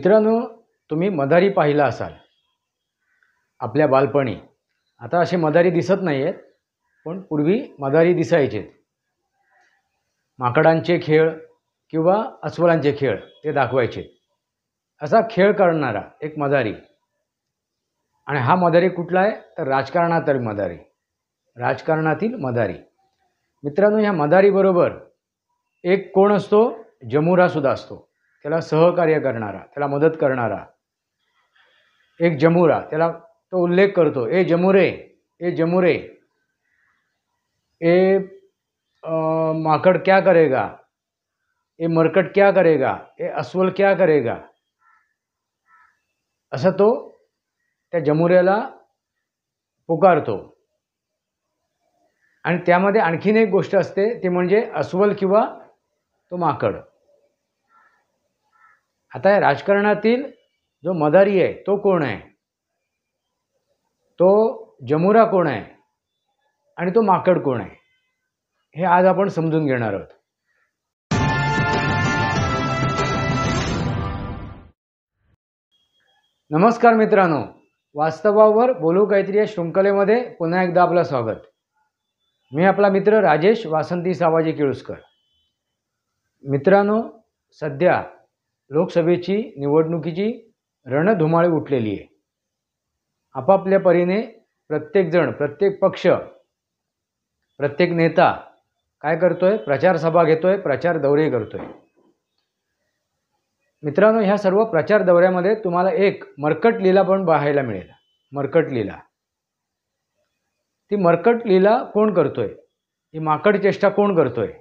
मित्रांनो, तुम्ही मदारी पाहिला असाल आपल्या बालपणी. आता असे मदारी दिसत नाही आहेत, पण पूर्वी मदारी दिसायचे. माकडांचे खेळ किंवा अस्वलांचे खेळ ते दाखवायचे. असा खेळ करणारा एक मदारी. आणि हा मदारी कुठला आहे तर राजकारणातील मदारी. राजकारणातील मदारी. मित्रांनो, ह्या मदारीबरोबर एक कोण असतो, जमुरासुद्धा असतो. त्याला सहकार्य करणारा, त्याला मदत करणारा एक जमुरा. त्याला तो उल्लेख करतो, ए जमुरे, ए जमुरे, ए माकड़ क्या करेगा, ए मरकट क्या करेगा, ए अस्वल क्या करेगा. असं तो त्या जमुऱ्याला पुकारतो. आणि त्यामध्ये आणखीन एक गोष्ट असते, ती म्हणजे अस्वल किंवा तो माकड. आता या राजकारणातील जो मदारी आहे तो कोण आहे, तो जमुरा कोण आहे आणि तो माकड कोण आहे, हे आज आपण समजून घेणार आहोत. नमस्कार मित्रांनो, वास्तवावर बोलू काहीतरी या शृंखलेमध्ये पुन्हा एकदा आपलं स्वागत. मी आपला मित्र राजेश वासंती सावाजी केळुसकर. मित्रांनो, सध्या लोकसभेची निवडणुकीची रणधुमाळी उठलेली आहे. आपापल्या परीने प्रत्येकजण, प्रत्येक पक्ष, प्रत्येक नेता काय करतोय, प्रचार सभा घेतोय, प्रचार दौरे करतोय. मित्रांनो, ह्या सर्व प्रचार दौऱ्यामध्ये तुम्हाला एक मरकट लीला पण पाहायला मिळेल. मरकट लीला. ती मरकट लीला कोण करतोय, ही माकड चेष्टा कोण करतोय,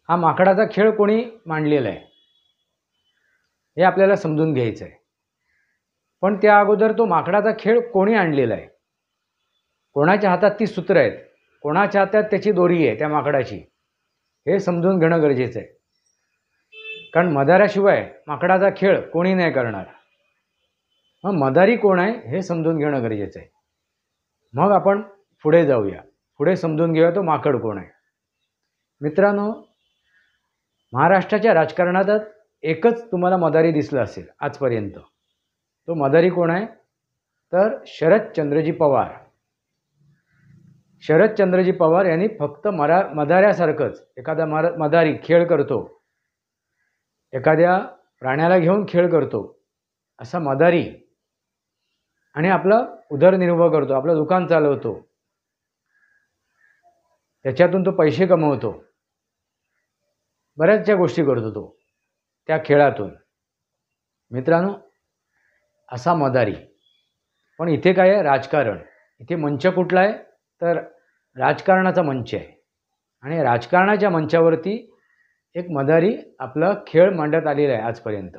हा माकडाचा खेळ कोणी मांडलेला आहे, हे आपल्याला समजून घ्यायचं आहे. पण त्या अगोदर तो माकडाचा खेळ कोणी आणलेला आहे, कोणाच्या हातात ती सूत्र आहेत, कोणाच्या हातात त्याची दोरी आहे त्या माकडाची, हे समजून घेणं गरजेचं आहे. कारण मदाराशिवाय माकडाचा खेळ कोणी नाही करणार. मग मदारी कोण आहे हे समजून घेणं गरजेचं आहे. मग आपण पुढे जाऊया, पुढे समजून घेऊया तो माकड कोण आहे. मित्रांनो, महाराष्ट्राच्या राजकारणात एकच तुम्हाला मदारी दिसलं असेल आजपर्यंत. तो मदारी कोण आहे तर शरदचंद्रजी पवार. शरदचंद्रजी पवार यांनी फक्त मदाऱ्यासारखंच एखादा मदारी खेळ करतो, एखाद्या प्राण्याला घेऊन खेळ करतो, असा मदारी आणि आपला उदरनिर्वाह करतो, आपलं दुकान चालवतो, त्याच्यातून तो पैसे कमवतो, बऱ्याचशा गोष्टी करतो तो त्या खेळातून. मित्रांनो, असा मदारी. पण इथे काय आहे, राजकारण. इथे मंच कुठला आहे तर राजकारणाचा मंच आहे. आणि राजकारणाच्या मंचावरती एक मदारी आपला खेळ मांडत आलेला आहे. आजपर्यंत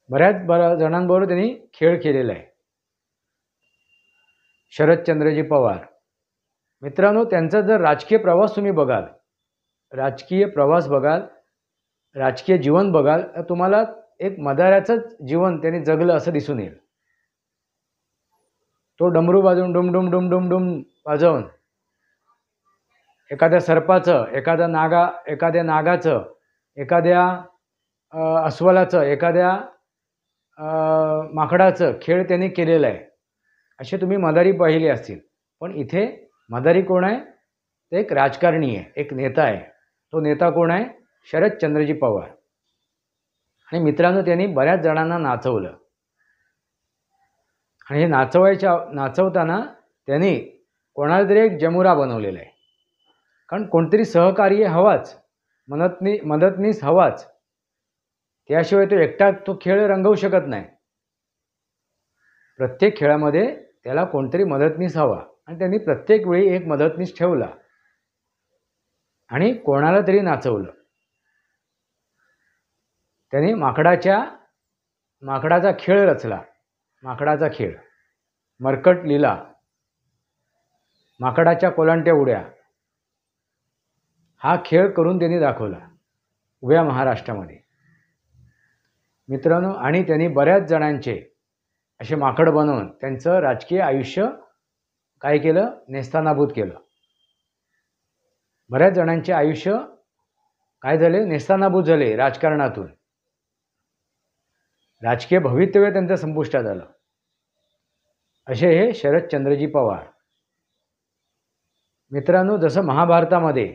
बऱ्याच जणांबरोबर त्यांनी खेळ केलेला आहे. शरदचंद्रजी पवार. मित्रांनो, त्यांचा जर राजकीय प्रवास तुम्ही बघाल, राजकीय प्रवास बघाल, राजकीय जीवन बघाल, तर तुम्हाला एक मदाऱ्याचंच जीवन त्यांनी जगलं असं दिसून येईल. तो डमरू वाजवून डुम डुम डुम डुम डुम वाजवून एखाद्या सर्पाचं, एखाद्या नागाचं, एखाद्या अस्वलाचं, एखाद्या माकडाचं खेळ त्यांनी केलेला आहे. असे तुम्ही मदारी पाहिले असतील. पण इथे मदारी कोण आहे ते एक राजकारणी आहे, एक नेता आहे. तो नेता कोण आहे, शरदचंद्रजी पवार. आणि मित्रांनो, त्यांनी बऱ्याच जणांना नाचवलं. आणि हे नाचवताना त्यांनी कोणाला तरी एक जमुरा बनवलेला आहे. कारण कोणतरी सहकार्य हवाच, मदतनीस हवाच. त्याशिवाय तो एकटा तो खेळ रंगवू शकत नाही. प्रत्येक खेळामध्ये त्याला कोणतरी मदतनीस हवा. आणि त्यांनी प्रत्येक वेळी एक मदतनीस ठेवला आणि कोणाला तरी नाचवलं. त्यांनी माकडाचा खेळ रचला. माकडाचा खेळ, मरकट लीला, माकडाच्या कोलांट्या उड्या, हा खेळ करून त्यांनी दाखवला उभ्या महाराष्ट्रामध्ये. मित्रांनो, आणि त्यांनी बऱ्याच जणांचे असे माकड बनवून त्यांचं राजकीय आयुष्य काय केलं, नेस्तानाबूत केलं. बऱ्याच जणांचे आयुष्य काय झाले, नेस्तानाबूत झाले राजकारणातून. राजकीय भवितव्य त्यांचं संपुष्टात आलं. असे हे शरदचंद्रजी पवार. मित्रांनो, जसं महाभारतामध्ये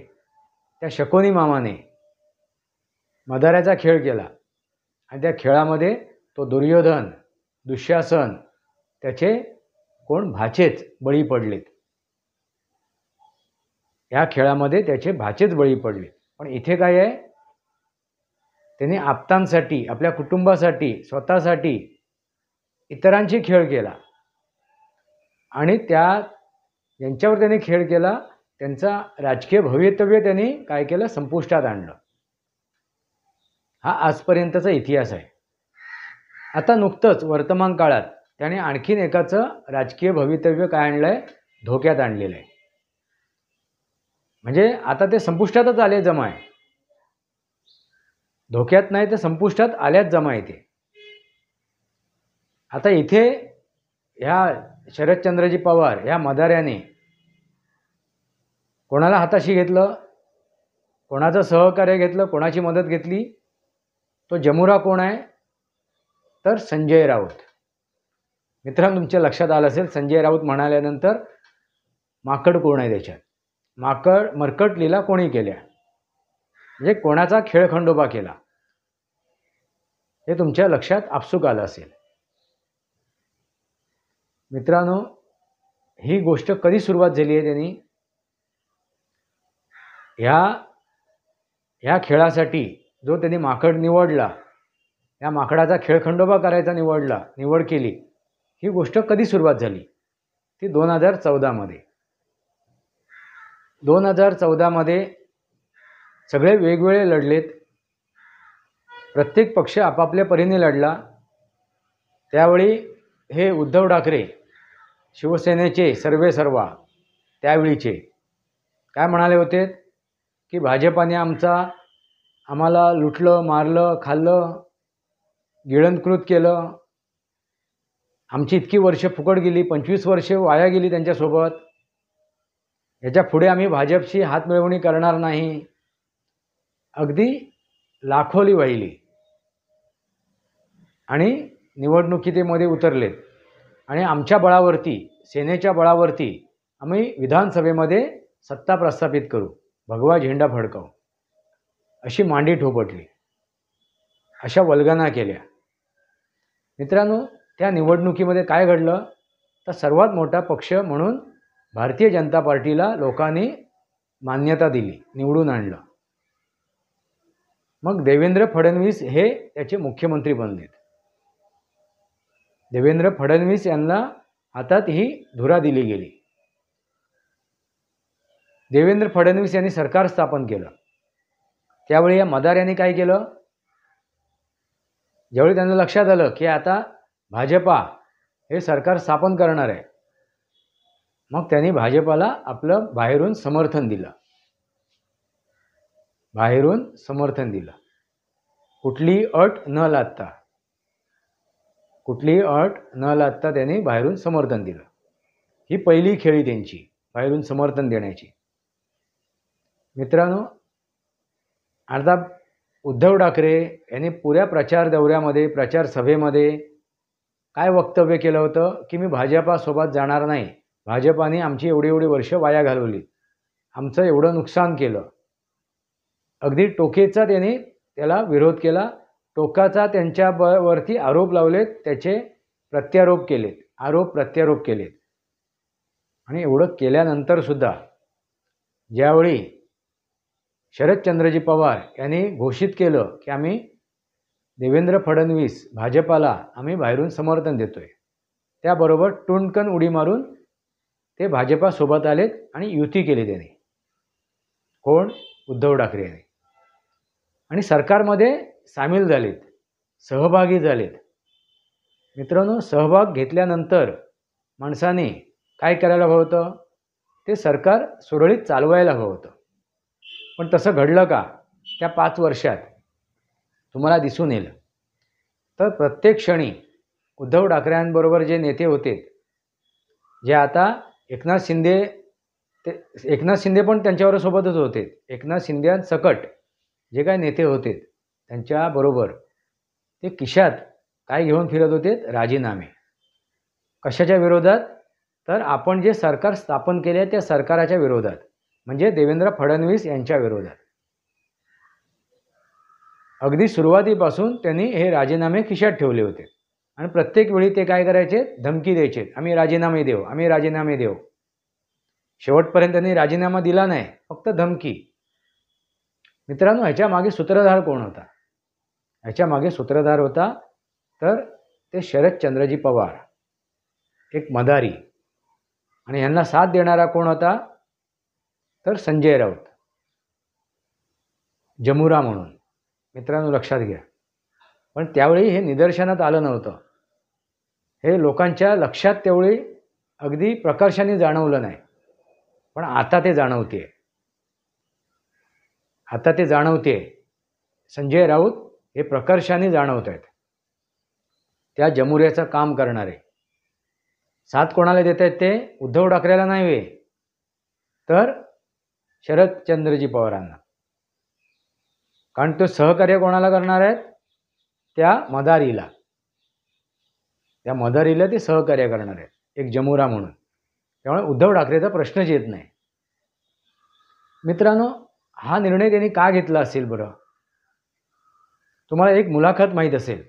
त्या शकुनी मामाने मदाराचा खेळ केला आणि त्या खेळामध्ये तो दुर्योधन, दुःशासन, त्याचे कोण भाचेच बळी पडलेत. या खेळामध्ये त्याचे भाचेच बळी पडले. पण इथे काय आहे, त्याने आप्तांसाठी, आपल्या कुटुंबासाठी, स्वतःसाठी, इतरांशी खेळ केला आणि ज्यांच्यावर त्याने खेळ केला त्यांचा राजकीय भवितव्य त्यांनी काय केलं, संपुष्टात आणलं. हा आजपर्यंतचा इतिहास आहे. आता नुकतंच वर्तमान काळात त्याने आणखीन एकाचं राजकीय भवितव्य काय आणलं आहे, धोक्यात आणलेलं आहे. म्हणजे आता ते संपुष्टातच आले जमा आहे. धोक्यात नाही तर संपुष्टात आल्याच जमा येते. आता इथे ह्या शरदचंद्रजी पवार ह्या मदार्याने कोणाला हाताशी घेतलं, कोणाचं सहकार्य घेतलं, कोणाची मदत घेतली. तो जमुरा कोण आहे तर संजय राऊत. मित्रांनो, तुमच्या लक्षात आलं असेल, संजय राऊत म्हणाल्यानंतर माकड कोण आहे त्याच्यात. मर्कट लीला कोणी केल्या, म्हणजे कोणाचा खेळखंडोबा केला, हे तुमच्या लक्षात आपसूक आलं असेल. मित्रांनो, ही गोष्ट कधी सुरुवात झाली आहे, त्यांनी ह्या खेळासाठी जो त्यांनी माकड निवडला, या माकडाचा खेळखंडोबा करायचा निवड केली, ही गोष्ट कधी सुरुवात झाली, ती 2014मध्ये. 2014मध्ये सगळे वेगवेगळे लढलेत. प्रत्येक पक्ष आपापल्या परीने लढला. त्यावेळी हे उद्धव ठाकरे शिवसेनेचे सर्वेसर्वा त्यावेळीचे काय म्हणाले होते की भाजपाने आम्हाला लुटलं, मारलं, खाल्लं, गिळंकृत केलं, आमची इतकी वर्ष फुकट गेली, 25 वर्षे वाया गेली त्यांच्यासोबत, याच्या पुढे आम्ही भाजपशी हातमिळवणी करणार नाही. अगदी लाखोली वाहिली आणि निवडणुकीमध्ये उतरलेत आणि आमच्या बळावरती, सेनेच्या बळावरती आम्ही विधानसभेमध्ये सत्ता प्रस्थापित करू, भगवा झेंडा फडकावू, अशी मांडी ठोपटली, अशा वल्गना केल्या. मित्रांनो, त्या निवडणुकीमध्ये काय घडलं तर सर्वात मोठा पक्ष म्हणून भारतीय जनता पार्टीला लोकांनी मान्यता दिली, निवडून आणलं. मग देवेंद्र फडणवीस हे त्याचे मुख्यमंत्री बनलेत. देवेंद्र फडणवीस यांना हातात ही धुरा दिली गेली. देवेंद्र फडणवीस यांनी सरकार स्थापन केलं. त्यावेळी या मदार्यांनी काय केलं, ज्यावेळी त्यांना लक्षात आलं की आता भाजपा हे सरकार स्थापन करणार आहे, मग त्यांनी भाजपाला आपलं बाहेरून समर्थन दिलं. कुठलीही अट न लादता त्यांनी बाहेरून समर्थन दिलं. ही पहिली खेळी त्यांची, बाहेरून समर्थन देण्याची. मित्रांनो, आता उद्धव ठाकरे यांनी पुऱ्या प्रचार दौऱ्यामध्ये, प्रचार सभेमध्ये काय वक्तव्य केलं होतं की मी भाजपासोबत जाणार नाही, भाजपाने आमची एवढी वर्ष वाया घालवली, आमचं एवढं नुकसान केलं. अगदी टोकेचा त्यांनी त्याला विरोध केला, टोकाचा त्यांच्यावरती आरोप लावलेत, त्याचे प्रत्यारोप केलेत. आणि एवढं केल्यानंतरसुद्धा ज्यावेळी शरदचंद्रजी पवार यांनी घोषित केलं की आम्ही देवेंद्र फडणवीस भाजपाला आम्ही बाहेरून समर्थन देतोय, त्याबरोबर टुणकन उडी मारून ते भाजपासोबत आलेत आणि युती केली त्यांनी. कोण? उद्धव ठाकरे यांनी. आणि सरकारमध्ये सामील झालेत, सहभागी झालेत. मित्रांनो, सहभाग घेतल्यानंतर माणसाने काय करायला हवं होतं, ते सरकार सुरळीत चालवायला हवं होतं. पण तसं घडलं का त्या 5 वर्षात तुम्हाला दिसून येईल. तर प्रत्येक क्षणी उद्धव ठाकरेंबरोबर जे नेते होते, जे आता एकनाथ शिंदे पण त्यांच्यावर सोबतच होते, एकनाथ शिंदेसकट जे काही नेते होते त्यांच्याबरोबर ते खिशात काय घेऊन फिरत होते? राजीनामे. कशाच्या विरोधात? तर आपण जे सरकार स्थापन केले त्या सरकाराच्या विरोधात, म्हणजे देवेंद्र फडणवीस यांच्या विरोधात. अगदी सुरुवातीपासून त्यांनी हे राजीनामे खिशात ठेवले होते आणि प्रत्येक वेळी ते काय करायचे? धमकी द्यायचे, आम्ही राजीनामे देऊ, आम्ही राजीनामे देऊ. शेवटपर्यंत त्यांनी राजीनामा दिला नाही, फक्त धमकी. मित्रांनो, ह्याच्या मागे सूत्रधार कोण होता? ह्याच्या मागे सूत्रधार होता तर ते शरदचंद्रजी पवार, एक मदारी. आणि यांना साथ देणारा कोण होता? तर संजय राऊत, जमुरा म्हणून. मित्रांनो, लक्षात घ्या. पण त्यावेळी हे निदर्शनात आलं नव्हतं, हे लोकांच्या लक्षात त्यावेळी अगदी प्रकर्षाने जाणवलं नाही. पण आता ते जाणवते, आता ते जाणवते. संजय राऊत हे प्रकर्षाने जाणवत आहेत. त्या जमुऱ्याचं काम करणारे साथ कोणाला देत आहेत? ते उद्धव ठाकरेला नाही, तर शरदचंद्रजी पवारांना. कारण तो सहकार्य कोणाला करणार आहेत? त्या मदारीला. त्या मदारीला ते सहकार्य करणार आहेत, एक जमुरा म्हणून. त्यामुळे उद्धव ठाकरेचा प्रश्नच येत नाही. मित्रांनो, हा निर्णय त्यांनी का घेतला असेल बरं? तुम्हाला एक मुलाखत माहीत असेल.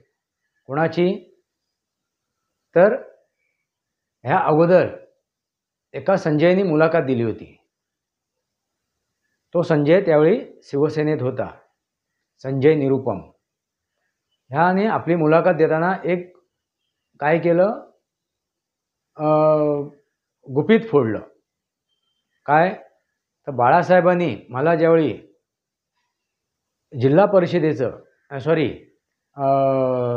कोणाची? तर ह्या अगोदर एका संजयनी मुलाखत दिली होती. तो संजय त्यावेळी शिवसेनेत होता, संजय निरुपम. ह्याने आपली मुलाखत देताना एक काय केलं? गुपित फोडलं. काय? तर बाळासाहेबांनी मला ज्यावेळी जिल्हा परिषदेचं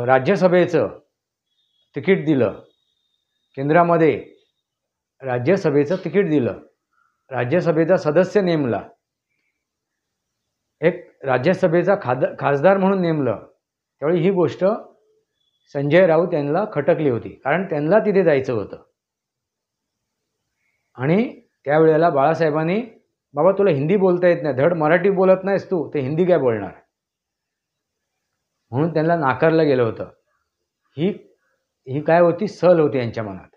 राज्यसभेचं तिकीट दिलं, केंद्रामध्ये राज्यसभेचं तिकीट दिलं, राज्यसभेचा सदस्य नेमला, एक राज्यसभेचा खासदार म्हणून नेमलं, त्यावेळी ही गोष्ट संजय राऊत यांना खटकली होती. कारण त्यांना तिथे जायचं होतं. आणि त्यावेळेला बाळासाहेबांनी, बाबा तुला हिंदी बोलता येत नाही, धड मराठी बोलत नाहीस तू, ते हिंदी काय बोलणार, म्हणून त्यांना नाकारलं गेलं होतं. ही काय होती? सल होती यांच्या मनात.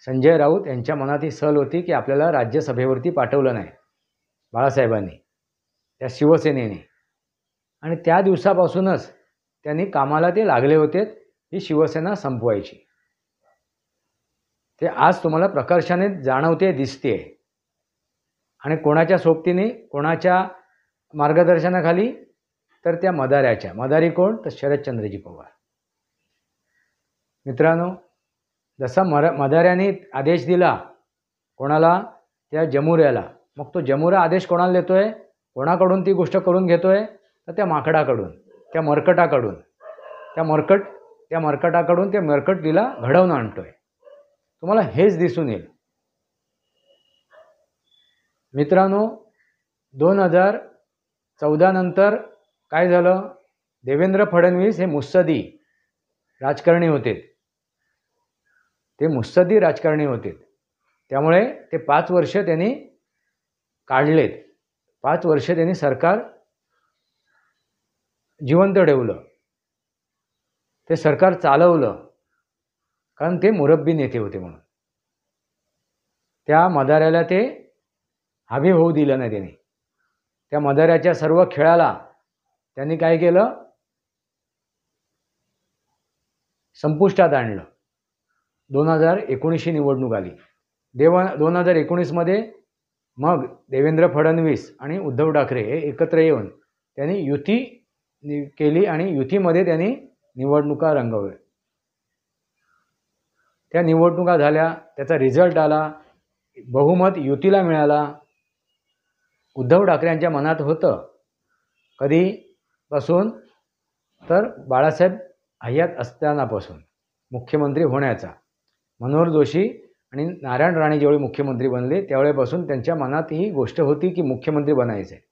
संजय राऊत यांच्या मनात ही सल होती की आपल्याला राज्यसभेवरती पाठवलं नाही बाळासाहेबांनी, त्या शिवसेनेने. आणि त्या दिवसापासूनच त्यांनी कामाला ते लागले होते ही शिवसेना संपवायची. ते आज तुम्हाला प्रकर्षाने जाणवते, दिसते. आणि कोणाच्या सोबतीने, कोणाच्या मार्गदर्शनाखाली? तर त्या मदाऱ्याच्या. मदारी कोण? तर शरदचंद्रजी पवार. मित्रांनो, जसा मदाऱ्याने आदेश दिला कोणाला? त्या जमुऱ्याला. मग तो जमुरा आदेश कोणाला देतोय? कोणाकडून ती गोष्ट करून घेतोय? तर त्या माकडाकडून, त्या मरकटाकडून. त्या मरकटाकडून ते मरकटलीला घडवून आणतोय. तुम्हाला हेच दिसून येईल. मित्रांनो, 2014 नंतर काय झालं? देवेंद्र फडणवीस हे मुत्सदी राजकारणी होते. ते मुत्सदी राजकारणी होते. त्यामुळे ते 5 वर्ष त्यांनी काढलेत. 5 वर्ष त्यांनी सरकार जिवंत ठेवलं, ते सरकार चालवलं. कारण ते मुरब्बी नेते होते म्हणून. त्या मदाऱ्याला ते हवे होऊ दिलं नाही त्यांनी. त्या मदाऱ्याच्या सर्व खेळाला त्यांनी काय केलं? संपुष्टात आणलं. 2019ची निवडणूक आली. 2019मध्ये मग देवेंद्र फडणवीस आणि उद्धव ठाकरे हे एकत्र येऊन त्यांनी युती केली आणि युतीमध्ये त्यांनी निवडणुका रंगवल्या. त्या निवडणुका झाल्या, त्याचा रिझल्ट आला, बहुमत युतीला मिळाला. उद्धव ठाकरेंच्या मनात होतं कधीपासून? तर बाळासाहेब हयात असतानापासून मुख्यमंत्री होण्याचा. मनोहर जोशी आणि नारायण राणे जेव्हा मुख्यमंत्री बनले त्यावेळेपासून त्यांच्या मनात ही गोष्ट होती की मुख्यमंत्री बनायचं आहे.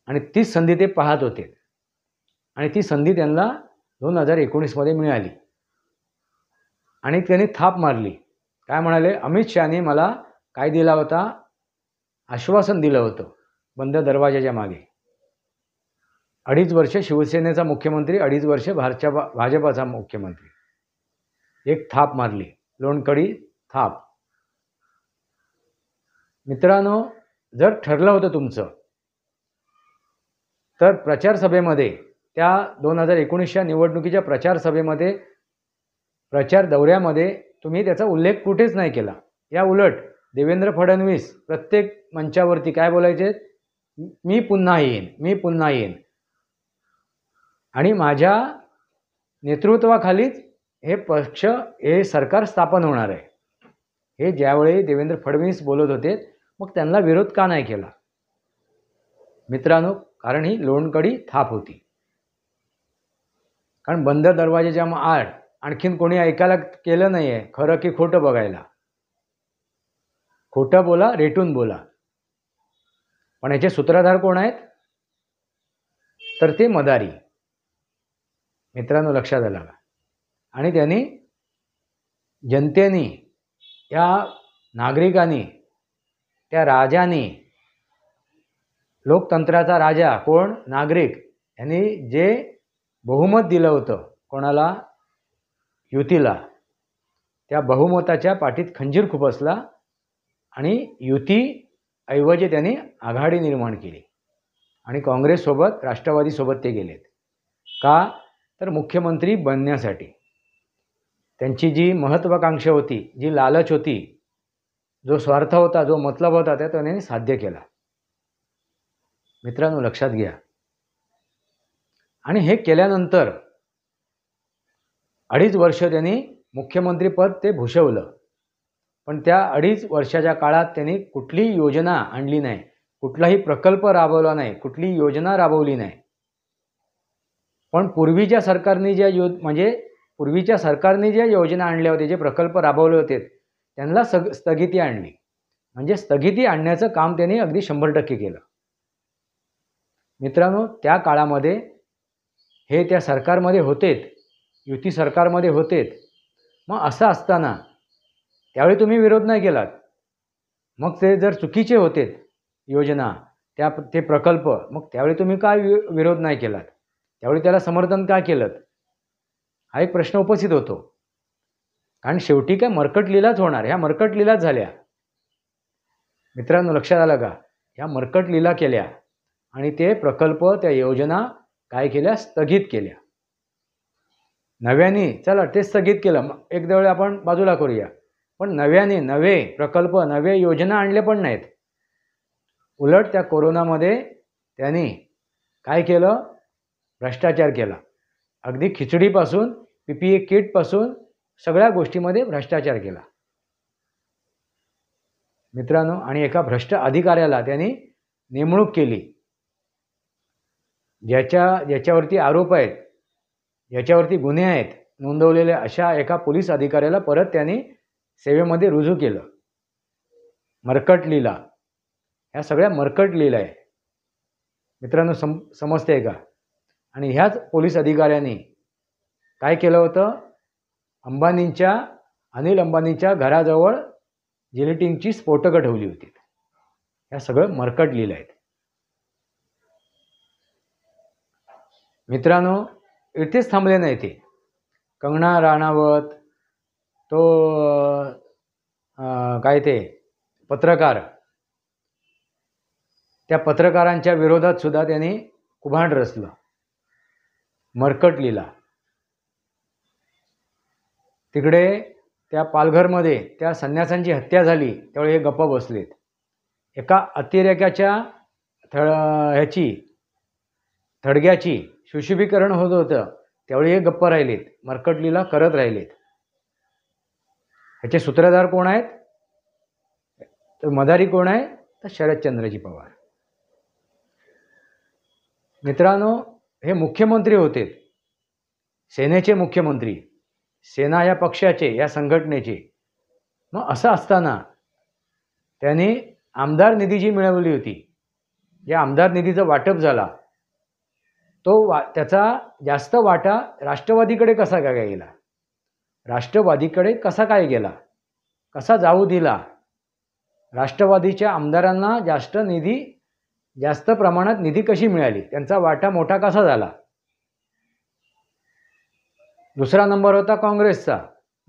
आणि तीच संधी ते पाहत होते. आणि ती संधी त्यांना 2019मध्ये मिळाली. आणि त्यांनी थाप मारली. काय म्हणाले? अमित शहाने मला काय दिला होता? आश्वासन दिलं होतं बंद दरवाजाच्या मागे. 2.5 वर्ष शिवसेनेचा मुख्यमंत्री, 2.5 वर्ष भाजपाचा मुख्यमंत्री. एक थाप मारली, लोणकडी थाप. मित्रांनो, जर ठरलं होतं तुमचं तर प्रचार सभेमध्ये, त्या 2019च्या निवडणुकीच्या प्रचार सभेमध्ये, प्रचार दौऱ्यामध्ये तुम्ही त्याचा उल्लेख कुठेच नाही केला. या उलट देवेंद्र फडणवीस प्रत्येक मंचावरती काय बोलायचे, मी पुन्हा येईन, मी पुन्हा येईन, आणि माझ्या नेतृत्वाखालीच हे पक्ष, हे सरकार स्थापन होणार आहे. हे ज्यावेळी देवेंद्र फडणवीस बोलत होते, मग त्यांना विरोध का नाही केला? मित्रांनो, कारण ही लोणकडी थाप होती. कारण बंद दरवाजाच्या आड आणखीन कोणी ऐकायला केलं नाही आहे खरं की खोटं बघायला. खोटं बोला, रेटून बोला. पण याचे सूत्रधार कोण आहेत? तर ते मदारी. मित्रांनो, लक्षात आलं का? आणि त्यांनी, जनतेने, या नागरिकांनी, त्या राजांनी, लोकतंत्राचा राजा कोण? नागरिक. यांनी जे बहुमत दिलं होतं कोणाला? युतीला. त्या बहुमताच्या पाठीत खंजीर खुपसला आणि युतीऐवजी त्यांनी आघाडी निर्माण केली आणि काँग्रेससोबत, राष्ट्रवादीसोबत ते गेलेत. का? तर मुख्यमंत्री बनण्यासाठी. त्यांची जी महत्त्वाकांक्षा होती, जी लालच होती, जो स्वार्थ होता, जो मतलब होता, त्या त्यांनी साध्य केला. मित्रांनो, लक्षात घ्या. आणि हे केल्यानंतर 2.5 वर्ष त्यांनी मुख्यमंत्रीपद ते भूषवलं. पण त्या 2.5 वर्षाच्या काळात त्यांनी कुठलीही योजना आणली नाही, कुठलाही प्रकल्प राबवला नाही, कुठलीही योजना राबवली नाही. पण पूर्वीच्या सरकारने ज्या योजना आणल्या होत्या, जे प्रकल्प राबवले होते, त्यांना स्थगिती आणली. म्हणजे स्थगिती आणण्याचं काम त्यांनी अगदी 100% केलं. मित्रांनो, त्या काळामध्ये हे त्या सरकारमध्ये होतेत, युती सरकारमध्ये होतेत. मग असं असताना त्यावेळी तुम्ही विरोध नाही केलात. मग ते जर चुकीचे होतेत योजना, ते प्रकल्प, मग त्यावेळी तुम्ही काय विरोध नाही केलात? त्यावेळी त्याला समर्थन का केलं? हा एक प्रश्न उपस्थित होतो. कारण शेवटी काय मर्कट लीलाच होणार. ह्या मर्कट लीलाच झाल्या. मित्रांनो, लक्षात आलं का? ह्या मर्कट लीला केल्या आणि ते प्रकल्प, त्या योजना काय केल्या? स्थगित केल्या. नव्याने चला ते स्थगित केलं, एकदा वेळ आपण बाजूला करूया. पण नव्याने नवे प्रकल्प, नवे योजना आणले पण नाहीत. उलट त्या कोरोनामध्ये त्यांनी काय केलं? भ्रष्टाचार केला. अगदी खिचडीपासून, PPE किटपासून सगळ्या गोष्टीमध्ये भ्रष्टाचार केला. मित्रांनो, आणि एका भ्रष्ट अधिकाऱ्याला त्यांनी नेमणूक केली. ज्याच्यावरती आरोप आहेत, ज्याच्यावरती गुन्हे आहेत नोंदवलेले, अशा एका पोलीस अधिकाऱ्याला परत त्यांनी सेवेमध्ये रुजू केलं. मर्कट लीला. ह्या सगळ्या मर्कट लीला आहे. मित्रांनो, समजते का? आणि ह्याच पोलीस अधिकाऱ्यांनी काय केलं होतं? अनिल अंबानींच्या घराजवळ जिलेटिनची स्फोटकं ठेवली होती. ह्या सगळं मर्कट लीला आहेत. मित्रांनो, इथेच थांबले नाही ते. कंगना राणावत, तो काय ते पत्रकार, त्या पत्रकारांच्या विरोधात सुद्धा त्यांनी कुभांड रचलं. मर्कट लीला. तिकडे त्या पालघरमध्ये त्या संन्यासांची हत्या झाली, त्यावेळी हे गप्प बसलेत. एका अतिरेक्याच्या थडग्याची सुशोभीकरण होत होतं, त्यावेळी हे गप्प राहिलेत, मर्कट लीला करत राहिलेत. ह्याचे सूत्रधार कोण आहेत? तर मदारी कोण आहे? तर शरदचंद्रजी पवार. मित्रांनो, हे मुख्यमंत्री होते, सेनेचे मुख्यमंत्री, सेना या पक्षाचे, या संघटनेचे. मग असं असताना त्यांनी आमदार निधी जी मिळवली होती, या आमदार निधीचं वाटप झाला, त्याचा जास्त वाटा राष्ट्रवादीकडे कसा काय गेला? राष्ट्रवादीकडे कसा काय गेला? कसा जाऊ दिला? राष्ट्रवादीच्या आमदारांना जास्त निधी जास्त प्रमाणात निधी कशी मिळाली, त्यांचा वाटा मोठा कसा झाला. दुसरा नंबर होता काँग्रेसचा.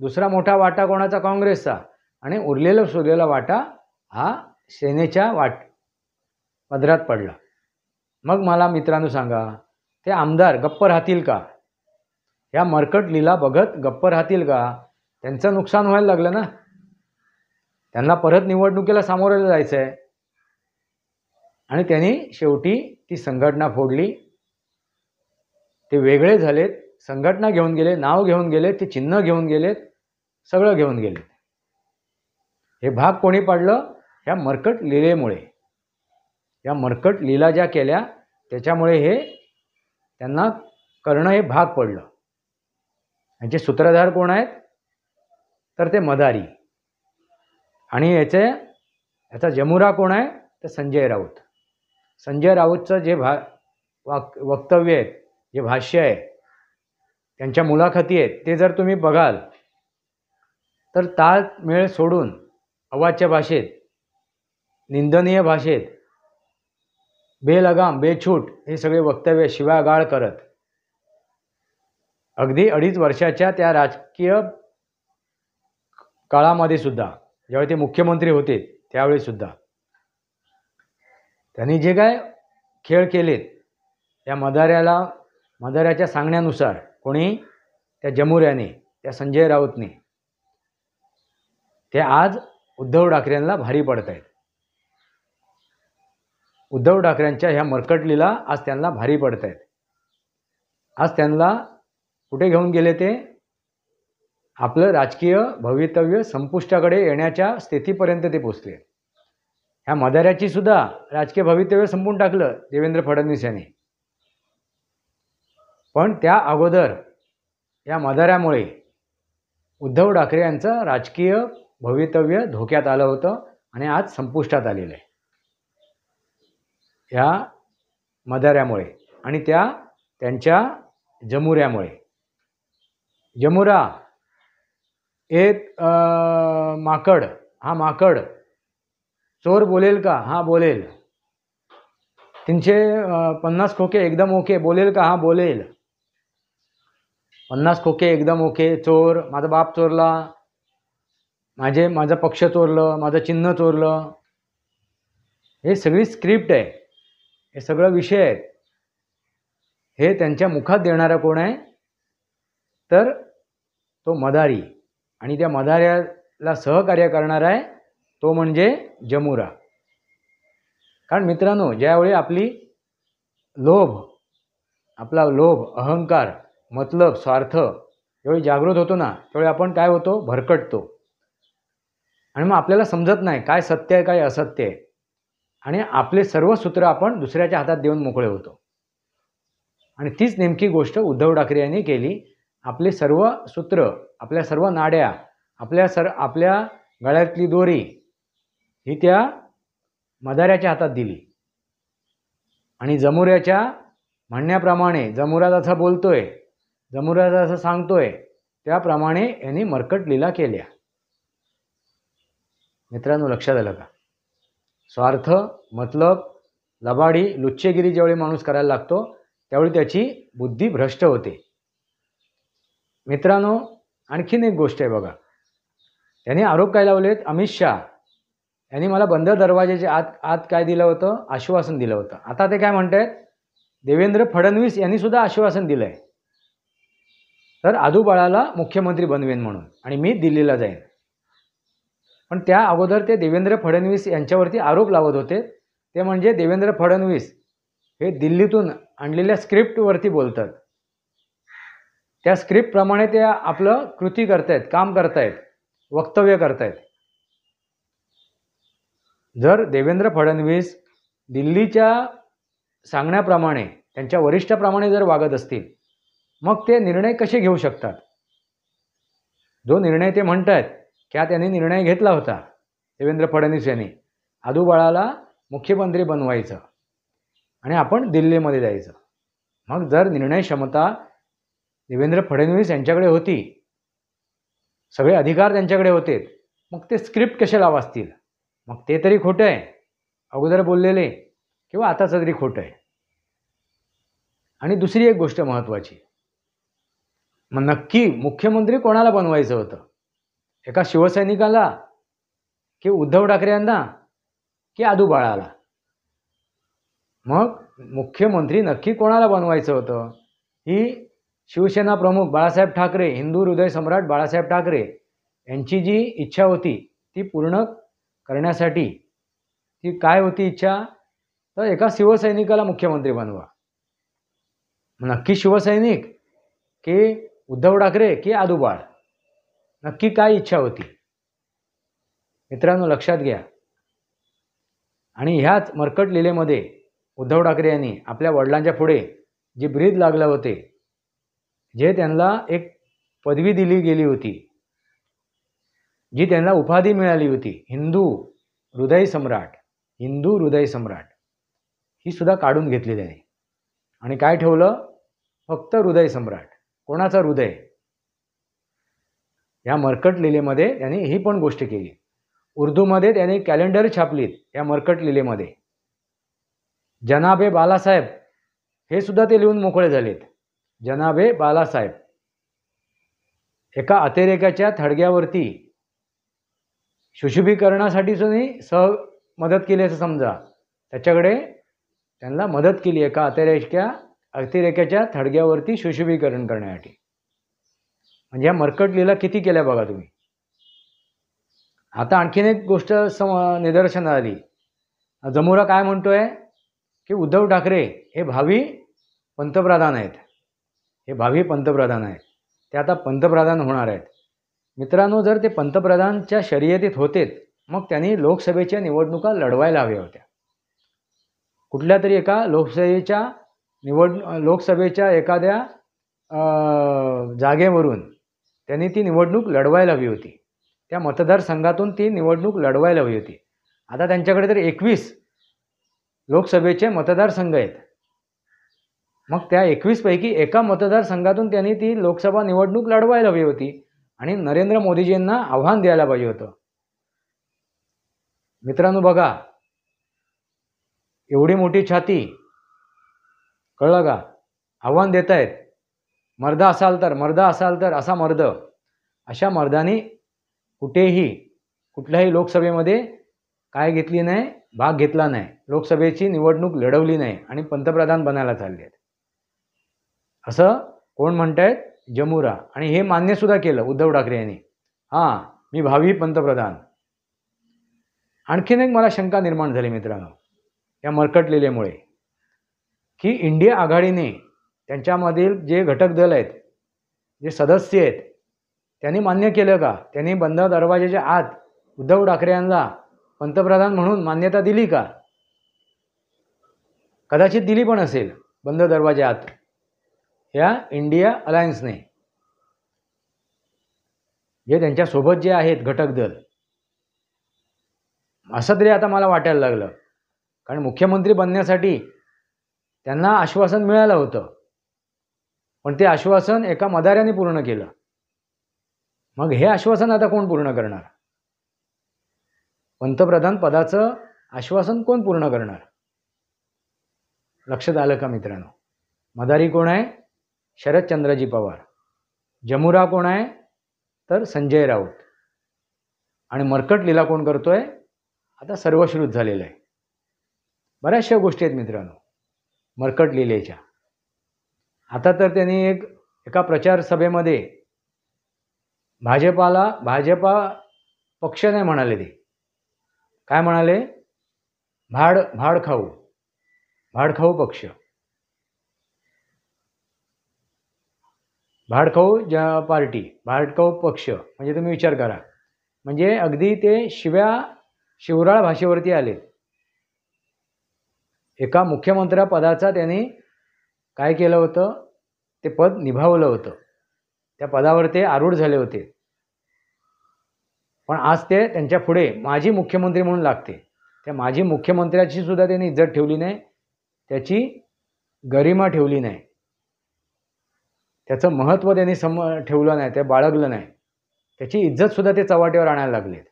दुसरा मोठा वाटा कोणाचा, काँग्रेसचा. आणि उरलेला वाटा हा सेनेच्या पदरात पडला. मग मला मित्रांनो सांगा, ते आमदार गप्प राहतील का? ह्या मरकट लीला बघत गप्प राहतील का? त्यांचं नुकसान व्हायला लागलं ना. त्यांना परत निवडणुकीला सामोरं जायचं आहे. आणि त्यांनी शेवटी ती संघटना फोडली. ते वेगळे झालेत, संघटना घेऊन गेले, नाव घेऊन गेले, ते चिन्ह घेऊन गेलेत, सगळं घेऊन गेले. हे भाग कोणी पाडलं? ह्या मरकट लीलेमुळे. या मरकट लीला ज्या केल्या त्याच्यामुळे हे त्यांना करणं हे भाग पडलं. यांचे सूत्रधार कोण आहेत? तर ते मदारी. आणि याचा जमुरा कोण आहे? तर संजय राऊत. संजय राऊतचं जे वक्तव्य आहेत, जे भाष्य आहे, त्यांच्या मुलाखती आहेत, ते जर तुम्ही बघाल तर ताळमेळ सोडून अवाच्य भाषेत, निंदनीय भाषेत, बेलगाम बेछूट हे सगळे वक्तव्य शिवागाळ करत अगदी 2.5 वर्षाच्या त्या राजकीय काळामध्ये सुद्धा, ज्यावेळी ते मुख्यमंत्री होते त्यावेळी सुद्धा त्यांनी जे काय खेळ केलेत, त्या मदाऱ्याच्या सांगण्यानुसार, कोणी? त्या जमुऱ्याने, त्या संजय राऊतने, ते आज उद्धव ठाकरेंना भारी पडत आहेत. उद्धव ठाकरेंच्या ह्या मरकट लीला आज त्यांना भारी पडत आहेत. आज त्यांना कुठे घेऊन गेले? ते आपलं राजकीय भवितव्य संपुष्टाकडे येण्याच्या स्थितीपर्यंत ते पोचले. ह्या मदाऱ्याची सुद्धा राजकीय भवितव्य संपून टाकलं देवेंद्र फडणवीस यांनी. पण त्या अगोदर या मदाऱ्यामुळे उद्धव ठाकरे यांचं राजकीय भवितव्य धोक्यात आलं होतं आणि आज संपुष्टात आलेलं आहे या मदाऱ्यामुळे आणि त्यांच्या जमुऱ्यामुळे. जमुरा माकड, हा माकड चोर बोलेल का? हा बोलेल. 350 खोके एकदम ओके बोलेल का? हा बोलेल. 50 खोके एकदम ओके. चोर, माझा बाप चोरला, माझा पक्ष चोरलं, माझं चिन्ह चोरलं, हे सगळी स्क्रिप्ट आहे, हे सगळं विषय आहेत. हे त्यांच्या मुखात देणारा कोण आहे? तर तो मदारी. आणि त्या मदाऱ्याला सहकार्य करणार आहे तो म्हणजे जमुरा. कारण मित्रांनो, ज्यावेळी आपला लोभ, अहंकार, मतलब, स्वार्थ ज्यावेळी जागृत होतो ना, त्यावेळी आपण काय होतो? भरकटतो. आणि मग आपल्याला समजत नाही काय सत्य आहे, काय असत्य आहे. आणि आपले सर्व सूत्र आपण दुसऱ्याच्या हातात देऊन मोकळे होतो. आणि तीच नेमकी गोष्ट उद्धव ठाकरे यांनी केली. आपले सर्व सूत्र, आपल्या सर्व नाड्या, आपल्या गळ्यातली दोरी ही त्या मदाऱ्याच्या हातात दिली. आणि जमुऱ्याच्या म्हणण्याप्रमाणे, जमुरा जसा बोलतोय, जमुरा जसं सांगतोय, त्याप्रमाणे यांनी मरकट लीला केल्या. मित्रांनो, लक्षात आलं का? स्वार्थ, मतलब, लबाडी, लुच्चेगिरी ज्यावेळी माणूस करायला लागतो त्यावेळी त्याची बुद्धी भ्रष्ट होते. मित्रांनो, आणखीन एक गोष्ट आहे बघा. त्यांनी आरोप काय लावलेत? अमित शाह यांनी मला बंद दरवाजाच्या आत काय दिलं होतं? आश्वासन दिलं होतं. आता ते काय म्हणतात? देवेंद्र फडणवीस यांनी सुद्धा आश्वासन दिलं आहे, तर आदू बाळाला मुख्यमंत्री बनवेन म्हणून, आणि मी दिल्लीला जाईन. पण त्या अगोदर ते देवेंद्र फडणवीस यांच्यावरती आरोप लावत होते. ते म्हणजे देवेंद्र फडणवीस हे दिल्लीतून आणलेल्या स्क्रिप्टवरती बोलतात. त्या स्क्रिप्टप्रमाणे ते आपलं कृती करतायत, काम करतायत, वक्तव्य करतायत. जर देवेंद्र फडणवीस दिल्लीच्या सांगण्याप्रमाणे, त्यांच्या वरिष्ठाप्रमाणे जर वागत असतील, मग ते निर्णय कसे घेऊ शकतात? जो निर्णय ते म्हणतात की त्यांनी निर्णय घेतला होता देवेंद्र फडणवीस यांनी, आदू बाळाला मुख्यमंत्री बनवायचं आणि आपण दिल्लीमध्ये जायचं. मग जर निर्णय क्षमता देवेंद्र फडणवीस यांच्याकडे होती, सगळे अधिकार त्यांच्याकडे होते, मग ते स्क्रिप्ट कशाला वाचतील? मग ते तरी खोटं आहे. अगोदर बोललेले किंवा आताचं तरी खोटं आहे. आणि दुसरी एक गोष्ट महत्त्वाची, मग नक्की मुख्यमंत्री कोणाला बनवायचं होतं? एका शिवसैनिकाला, की उद्धव ठाकरे यांना, की आदू बाळाला? मग मुख्यमंत्री नक्की कोणाला बनवायचं होतं? ही शिवसेना प्रमुख बाळासाहेब ठाकरे, हिंदू हृदय सम्राट बाळासाहेब ठाकरे यांची जी इच्छा होती ती पूर्ण करण्यासाठी, ती काय होती इच्छा? तर एका शिवसैनिकाला मुख्यमंत्री बनवा. नक्की शिवसैनिक, की उद्धव ठाकरे, की आदू बाळ? नक्की काय इच्छा होती? मित्रांनो लक्षात घ्या. आणि ह्याच मर्कट लीलेमध्ये उद्धव ठाकरे यांनी आपल्या वडिलांच्या पुढे जी ब्रीद लागले होते, जे त्यांना एक पदवी दिली गेली होती, जी त्यांना उपाधी मिळाली होती हिंदू हृदय सम्राट, हिंदू हृदय सम्राट, ही सुद्धा काढून घेतली त्याने. आणि काय ठेवलं? फक्त हृदय सम्राट. कोणाचा हृदय? या मर्कट लीलेमध्ये त्याने ही पण गोष्ट केली. उर्दूमध्ये त्याने कॅलेंडर छापलीत या मर्कट लीलेमध्ये. जनाबे बालासाहेब हे सुद्धा ते लिहून मोकळे झालेत. जनाबे बालासाहेब एका अतिरेक्याच्या थडग्यावरती सुशोभीकरणासाठी सुद्धा मदत केली असं समजा. त्याच्याकडे त्यांना मदत केली एका अतिरेक्याच्या थडग्यावरती सुशोभीकरण करण्यासाठी. म्हणजे या मर्कट लीला किती केल्या बघा तुम्ही. आता आणखीन एक गोष्ट निदर्शनास आली. जमुरा काय म्हणतोय की उद्धव ठाकरे हे भावी पंतप्रधान आहेत, हे भावी पंतप्रधान आहेत, ते आता पंतप्रधान होणार आहेत. मित्रांनो जर ते पंतप्रधानच्या शर्यतीत होतेत मग त्यांनी लोकसभेच्या निवडणुका लढवायला हव्या होत्या. कुठल्या तरी एका लोकसभेच्या एखाद्या जागेवरून त्यांनी ती निवडणूक लढवायला हवी होती. त्या मतदारसंघातून ती निवडणूक लढवायला हवी होती. आता त्यांच्याकडे तर 21 लोकसभेचे मतदारसंघ आहेत. मग त्या 21 पैकी एका मतदारसंघातून त्यांनी ती लोकसभा निवडणूक लढवायला हवी होती आणि नरेंद्र मोदीजींना आव्हान द्यायला पाहिजे होतं. मित्रांनो बघा, एवढी मोठी छाती, कळलं का? आव्हान देत आहेत. मर्द असाल तर असा मर्द, अशा मर्दानी कुठल्याही लोकसभेमध्ये काय घेतली नाही, भाग घेतला नाही, लोकसभेची निवडणूक लढवली नाही आणि पंतप्रधान बनायला चालले आहेत असं कोण म्हणतायत? जमुरा. आणि हे मान्य सुद्धा केलं उद्धव ठाकरे यांनी. हां, मी भावी पंतप्रधान. आणखीन एक मला शंका निर्माण झाली मित्रांनो या मर्कट लीलेमुळे, की इंडिया आघाडीने त्यांच्यामधील जे घटक दल आहेत, जे सदस्य आहेत, त्यांनी मान्य केलं का? त्यांनी बंद दरवाजाच्या आत उद्धव ठाकरे यांना पंतप्रधान म्हणून मान्यता दिली का? कदाचित दिली पण असेल बंद दरवाजा आत या इंडिया अलायन्सने, जे त्यांच्यासोबत जे आहेत घटक दल. असं तरी आता मला वाटायला लागलं, कारण मुख्यमंत्री बनण्यासाठी त्यांना आश्वासन मिळालं होतं, पण ते आश्वासन एका मदाऱ्याने पूर्ण केलं. मग हे आश्वासन आता कोण पूर्ण करणार? पंतप्रधान पदाचं आश्वासन कोण पूर्ण करणार? लक्षात आलं का मित्रांनो? मदारी कोण आहे? शरदचंद्रजी पवार. जमुरा कोण आहे? तर संजय राऊत. आणि मर्कट लीला कोण करतोय? आता सर्वश्रुत झालेलं आहे. बऱ्याचशा गोष्टी आहेत मित्रांनो मर्कट लीलेच्या. आता तर त्यांनी एका प्रचार सभेमध्ये भाजपा पक्ष नाही म्हणाले, ते काय म्हणाले? भाडखाऊ पक्ष, भाडखाऊ पार्टी, भाडखाऊ पक्ष. म्हणजे तुम्ही विचार करा, म्हणजे अगदी ते शिवराळ भाषेवरती आले. एका मुख्यमंत्र्यापदाचा त्यांनी काय केलं होतं? ते पद निभावलं होतं, त्या पदावर ते आरूढ झाले होते. पण आज ते त्यांच्या पुढे माजी मुख्यमंत्री म्हणून लागते. त्या माजी मुख्यमंत्र्याची सुद्धा त्यांनी इज्जत ठेवली नाही, त्याची गरिमा ठेवली नाही, त्याचं महत्त्व त्यांनी ठेवलं नाही, ते बाळगलं नाही, त्याची इज्जतसुद्धा ते चव्हाट्यावर आणायला लागलेत.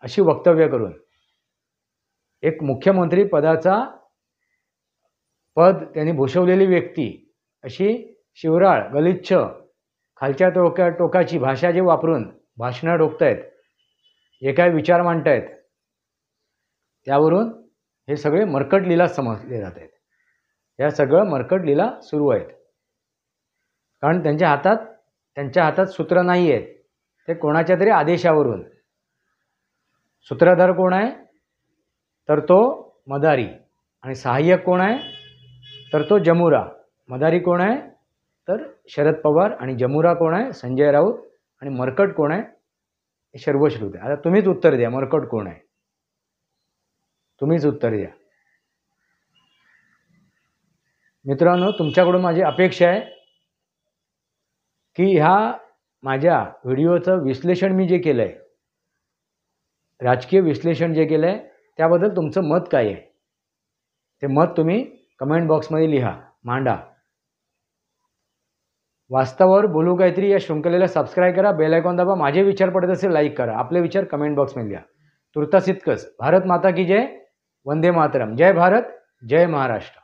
अशी वक्तव्य करून एक मुख्यमंत्री पदाचा पद त्यांनी भूषवलेली व्यक्ती अशी शिवराळ गलिच्छ खालच्या टोकाची भाषा जे वापरून भाषणं ठोकतायत, जे काय विचार मांडतायत, त्यावरून हे सगळे मर्कट लीला समजले जात आहेत. या सगळं मर्कट लीला सुरू आहेत. कारण त्यांच्या हातात सूत्र नाही आहेत. ते कोणाच्या तरी आदेशावरून. सूत्रधार कोण आहे तर तो मदारी, आणि सहाय्यक कोण आहे तर तो जमुरा. मदारी कोण आहे तर शरद पवार, आणि जमुरा कोण आहे संजय राऊत, आणि मर्कट कोण आहे हे सर्वश्रुत आहे. आता तुम्हीच उत्तर द्या, मर्कट कोण आहे? तुम्हीच उत्तर द्या. मित्रांनो, तुमच्याकडून माझी अपेक्षा आहे की ह्या माझ्या व्हिडिओचं विश्लेषण मी जे केलं आहे, राजकीय विश्लेषण जे केलं आहे, त्याबद्दल तुमचं मत काय आहे ते मत तुम्ही कमेंट बॉक्समध्ये लिहा, मांडा. वास्तवावर बोलू काहीतरी या शृंखलेला सबस्क्राईब करा, बेल आयकॉन दाबा. माझे विचार पडत असेल लाईक करा. आपले विचार कमेंट बॉक्समध्ये लिहा. तुर्तास इतकंच. भारत माता की जय. वंदे मातरम. जय भारत, जय महाराष्ट्र.